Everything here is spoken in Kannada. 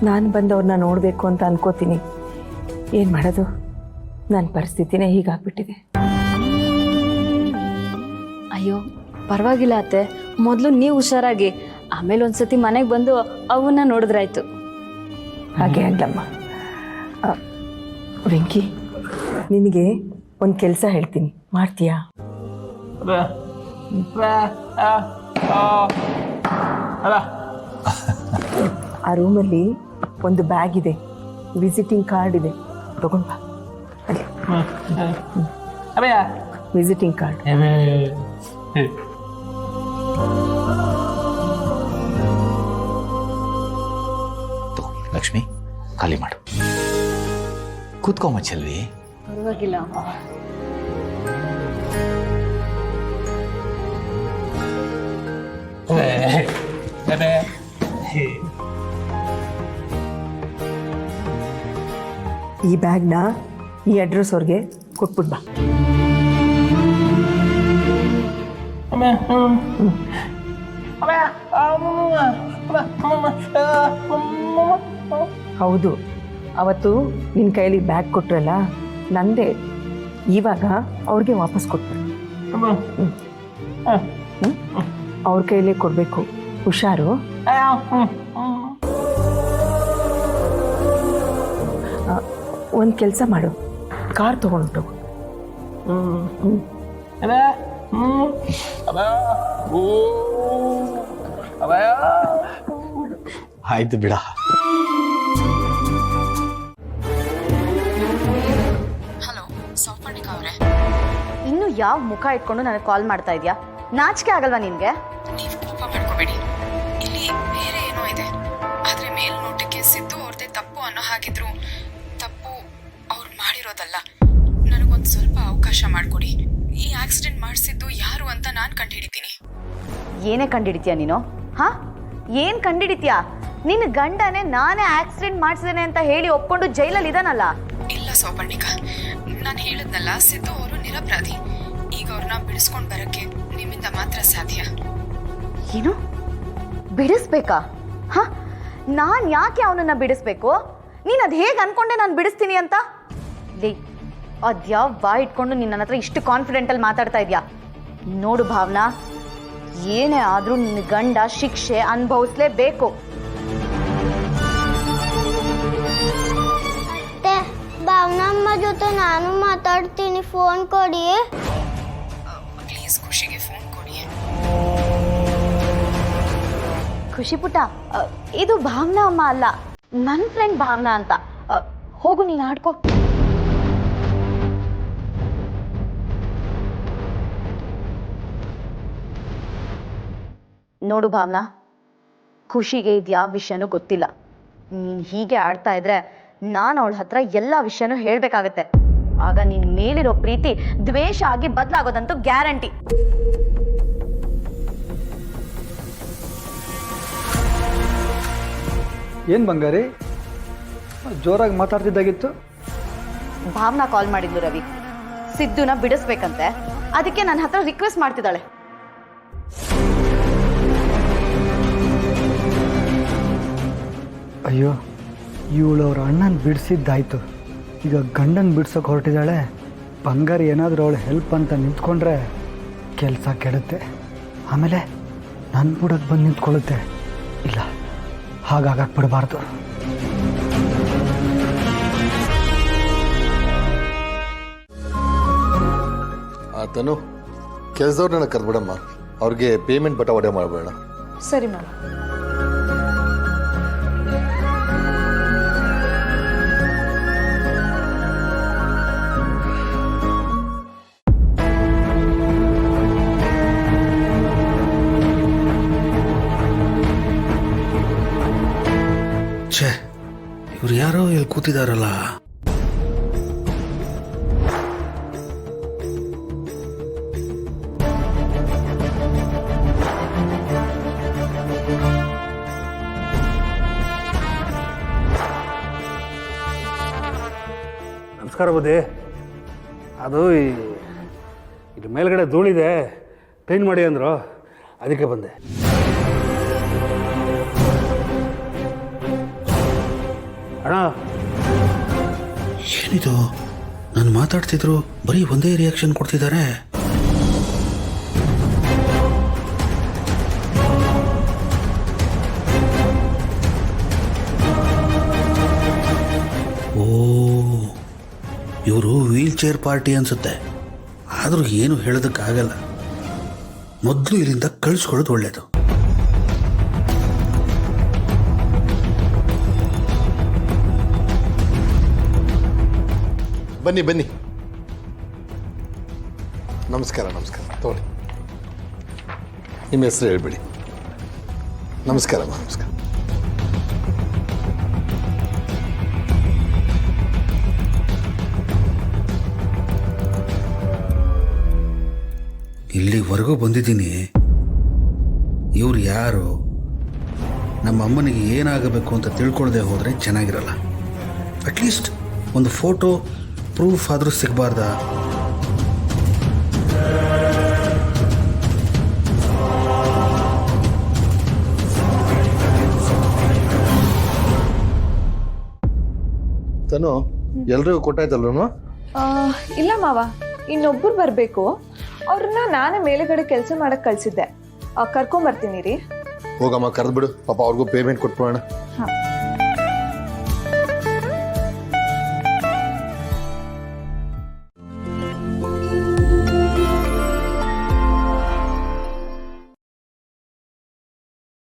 ನಾನು ಬಂದವ್ರನ್ನ ನೋಡಬೇಕು ಅಂತ ಅನ್ಕೋತೀನಿ. ಏನು ಮಾಡೋದು, ನನ್ನ ಪರಿಸ್ಥಿತಿನೇ ಹೀಗಾಗ್ಬಿಟ್ಟಿದೆ. ಅಯ್ಯೋ ಪರವಾಗಿಲ್ಲ ಅತ್ತೆ, ಮೊದಲು ನೀವು ಹುಷಾರಾಗಿ, ಆಮೇಲೆ ಒಂದ್ಸತಿ ಮನೆಗೆ ಬಂದು ಅವನ್ನ ನೋಡಿದ್ರಾಯ್ತು. ಹಾಗೆ ಆಗ್ಲಮ್ಮ. ವೆಂಕಿ, ನಿನಗೆ ಒಂದು ಕೆಲಸ ಹೇಳ್ತೀನಿ, ಮಾಡ್ತೀಯಾ? ಆ ರೂಮಲ್ಲಿ ಒಂದು ಬ್ಯಾಗ್ ಇದೆ, ವಿಸಿಟಿಂಗ್ ಕಾರ್ಡ್ ಇದೆ, ತಗೊಂಡ್ ಬಾ. Visiting card. ಲಕ್ಷ್ಮಿ, ಖಾಲಿ ಮಾಡು. ಕೂತ್ಕೊಂಬ ಚೆಲ್ವಿ. ಪರವಾಗಿಲ್ಲ. ಈ ಬ್ಯಾಗ್ನ ಈ ಅಡ್ರೆಸ್ ಅವ್ರಿಗೆ ಕೊಟ್ಬಿಟ್ ಬಾ. ಹೌದು, ಅವತ್ತು ನಿನ್ನ ಕೈಯಲ್ಲಿ ಬ್ಯಾಗ್ ಕೊಟ್ರಲ್ಲ, ನಂದೇ. ಇವಾಗ ಅವ್ರಿಗೆ ವಾಪಸ್ ಕೊಟ್ಬಿಡು. ಅವ್ರ ಕೈಲೇ ಕೊಡಬೇಕು, ಹುಷಾರು. ಒಂದು ಕೆಲಸ ಮಾಡು, ಕಾರ್ ತಗೊಂಡು ಆಯ್ತು ಬಿಡ. ಹಲೋ ಸೌಪರ್ಣಿಕಾ ಅವರೇ, ಇನ್ನು ಯಾವ ಮುಖ ಇಟ್ಕೊಂಡು ನನಗೆ ಕಾಲ್ ಮಾಡ್ತಾ ಇದೆಯಾ? ನಾಚಿಕೆ ಆಗಲ್ವಾ ನಿನ್ಗೆ? ನೀವು ಕೋಪ ಮಾಡ್ಕೋಬೇಡಿ, ಇಲ್ಲಿ ಬೇರೆ ಏನೋ ಇದೆ. ಆದ್ರೆ ಮೇಲ್ನೋಟಕ್ಕೆ ಸಿದ್ದು ಅವ್ರದ್ದೇ ತಪ್ಪು ಅನ್ನೋ ಹಾಗಿದ್ರು ತಪ್ಪು ಅವ್ರು ಮಾಡಿರೋದಲ್ಲ. ನನಗೊಂದು ಸ್ವಲ್ಪ ಅವಕಾಶ ಮಾಡಿಕೊಡಿ. ಈ ಆಕ್ಸಿಡೆಂಟ್ ಮಾಡಿಸಿದ್ದು ಯಾರು ಅಂತ ನಾನು ಕಂಡುಹಿಡಿತೀನಿ. ಏನೇ ಕಂಡಿಡಿತೀಯ ನೀನು? ಹಾ, ಏನ್ ಕಂಡಿಡಿತೀಯಾ? ನಿನ್ನ ಗಂಡನೇ ನಾನೇ ಆಕ್ಸಿಡೆಂಟ್ ಮಾಡಿಸಿದೇನೆ ಅಂತ ಹೇಳಿ ಒಪ್ಕೊಂಡು ಜೈಲಲ್ಲಿ ಇದಾನಲ್ಲ. ಇಲ್ಲ ಸೌಪರ್ಣಿಕಾ, ನಾನು ಹೇಳಿದ್ನಲ್ಲ, ಸಿದ್ದು ಅವರು ನಿರಪರಾಧಿ. ಈಗ ಅವ್ರನ್ನ ಬಿಡಿಸ್ಕೊಂಡು ಬರಕ್ಕೆ ನಿಮ್ಮಿಂದ ಮಾತ್ರ ಸಾಧ್ಯ. ಏನು ಬಿಡಿಸ್ಬೇಕಾ? ಹ, ನಾನ್ ಯಾಕೆ ಅವನನ್ನ ಬಿಡಿಸ್ಬೇಕು? ನೀನ್ ಅದ್ ಹೇಗೆ ಅನ್ಕೊಂಡೆ ನಾನು ಬಿಡಿಸ್ತೀನಿ ಅಂತ? ಲೇ, ಅದ್ಯಾವ ಬಾಯ್ ಇಟ್ಕೊಂಡು ನಿನ್ನ ಹತ್ರ ಇಷ್ಟು ಕಾನ್ಫಿಡೆಂಟಲ್ಲಿ ಮಾತಾಡ್ತಾ ಇದ್ಯಾ? ನೋಡು ಭಾವನಾ, ಏನೇ ಆದ್ರೂ ನಿನ್ನ ಗಂಡ ಶಿಕ್ಷೆ ಅನುಭವಿಸ್ಲೇಬೇಕು. ಭಾವನಮ್ಮ ಜೊತೆ ನಾನು ಮಾತಾಡ್ತೀನಿ, ಫೋನ್ ಕೊಡಿ. ಪ್ಲೀಸ್ ಖುಷಿಗೆ ಫೋನ್ ಕೊಡಿ. ಖುಷಿ ಪುಟ್ಟ, ಇದು ಭಾವನಾ ಅಮ್ಮ ಅಲ್ಲ, ನನ್ನ ಫ್ರೆಂಡ್ ಭಾವನಾ ಅಂತ. ಹೋಗು, ನೀನು ಆಡ್ಕೋ. ನೋಡು ಭಾವನಾ, ಖುಷಿಗೆ ಇದು ಯಾವ ವಿಷಯನೂ ಗೊತ್ತಿಲ್ಲ. ನೀನು ಹೀಗೆ ಆಡ್ತಾ ಇದ್ರೆ ನಾನು ಅವಳ ಹತ್ರ ಎಲ್ಲ ವಿಷಯನೂ ಹೇಳ್ಬೇಕಾಗತ್ತೆ. ಆಗ ನಿನ್ ಮೇಲಿರೋ ಪ್ರೀತಿ ದ್ವೇಷ ಆಗಿ ಬದಲಾಗೋದಂತೂ ಗ್ಯಾರಂಟಿ. ಏನು ಬಂಗಾರಿ, ಜೋರಾಗಿ ಮಾತಾಡ್ತಿದ್ದಾಗಿತ್ತು? ಭಾವನಾ ಕಾಲ್ ಮಾಡಿದ್ಲು ರವಿ, ಸಿದ್ದುನ ಬಿಡಿಸ್ಬೇಕಂತೆ. ಅದಕ್ಕೆ ನನ್ನ ಹತ್ರ ರಿಕ್ವೆಸ್ಟ್ ಮಾಡ್ತಿದ್ದಾಳೆ. ಅಯ್ಯೋ, ಇವಳು ಅವ್ರ ಅಣ್ಣನ ಬಿಡಿಸಿದ್ದಾಯ್ತು, ಈಗ ಗಂಡನ ಬಿಡ್ಸೋಕೆ ಹೊರಟಿದ್ದಾಳೆ. ಬಂಗಾರಿ ಏನಾದರೂ ಅವಳು ಹೆಲ್ಪ್ ಅಂತ ನಿಂತ್ಕೊಂಡ್ರೆ ಕೆಲಸ ಕೆಡುತ್ತೆ, ಆಮೇಲೆ ನನ್ನ ಬುಡಕ್ಕೆ ಬಂದು ನಿಂತ್ಕೊಳ್ಳುತ್ತೆ. ಇಲ್ಲ, ಹಾಗಾಗಕ್ಕೆ ಬಿಡಬಾರ್ದು. ಆತನು ಕೆಲಸದವ್ರನ್ನ ಕರೆದ್ಬಿಡಮ್ಮ, ಅವ್ರಿಗೆ ಪೇಮೆಂಟ್ ಬಟಾವಡೆ ಮಾಡಬೇಡ. ಸರಿ ಮ್ಯಾಮ್. ಛೇ, ಇವ್ರು ಯಾರೋ ಇಲ್ಲಿ ಕೂತಿದಾರಲ್ಲ. ನಮಸ್ಕಾರ ಬುದ್ಧಿ. ಅದು ಇಲ್ಲಿ ಮೇಲ್ಗಡೆ ಧೂಳಿದೆ, ಕ್ಲೀನ್ ಮಾಡಿ ಅಂದರು, ಅದಕ್ಕೆ ಬಂದೆ. ಅಣ್ಣ ಏನಿದು ನಾನು ಮಾತಾಡ್ತಿದ್ರು ಬರೀ ಒಂದೇ ರಿಯಾಕ್ಷನ್ ಕೊಡ್ತಿದ್ದಾರೆ. ಓ, ಇವರು ವೀಲ್ ಚೇರ್ ಪಾರ್ಟಿ ಅನ್ಸುತ್ತೆ. ಆದರೂ ಏನು ಹೇಳೋದಕ್ಕಾಗಲ್ಲ. ಮೊದಲು ಇಲ್ಲಿಂದ ಕಳಿಸ್ಕೊಳ್ಳೋದು ಒಳ್ಳೆಯದು. ಬನ್ನಿ ಬನ್ನಿ. ನಮಸ್ಕಾರ ನಮಸ್ಕಾರ. ತಗೊಳ್ಳಿ, ನಿಮ್ಮ ಹೆಸರು ಹೇಳ್ಬಿಡಿ. ನಮಸ್ಕಾರ ನಮಸ್ಕಾರ. ಇಲ್ಲಿವರೆಗೂ ಬಂದಿದ್ದೀನಿ. ಇವ್ರು ಯಾರು, ನಮ್ಮ ಅಮ್ಮನಿಗೆ ಏನಾಗಬೇಕು ಅಂತ ತಿಳ್ಕೊಳ್ಳದೆ ಹೋದರೆ ಚೆನ್ನಾಗಿರಲ್ಲ. ಅಟ್ಲೀಸ್ಟ್ ಒಂದು ಫೋಟೋ ಪ್ರೂಫ್ ಆದರೂ ಸಿಗಬಾರ್ದಾ? ತನು, ಎಲ್ರಿಗೂ ಕೊಟ್ಟಾಯ್ತಲ್ವ? ಇಲ್ಲ ಮಾವ, ಇನ್ನೊಬ್ಬರು ಬರಬೇಕು. ಅವ್ರನ್ನ ನಾನೇ ಮೇಲೆಗಡೆ ಕೆಲಸ ಮಾಡಕ್ಕೆ ಕಳಿಸಿದ್ದೆ. ಕರ್ಕೊಂಬರ್ತೀನಿ ರೀ. ಹೋಗಮ್ಮ, ಕರೆದ್ಬಿಡು. ಪಾಪ ಅವ್ರಿಗೂ ಪೇಮೆಂಟ್ ಕೊಟ್ಬಿಡೋಣ. ಹಾಂ.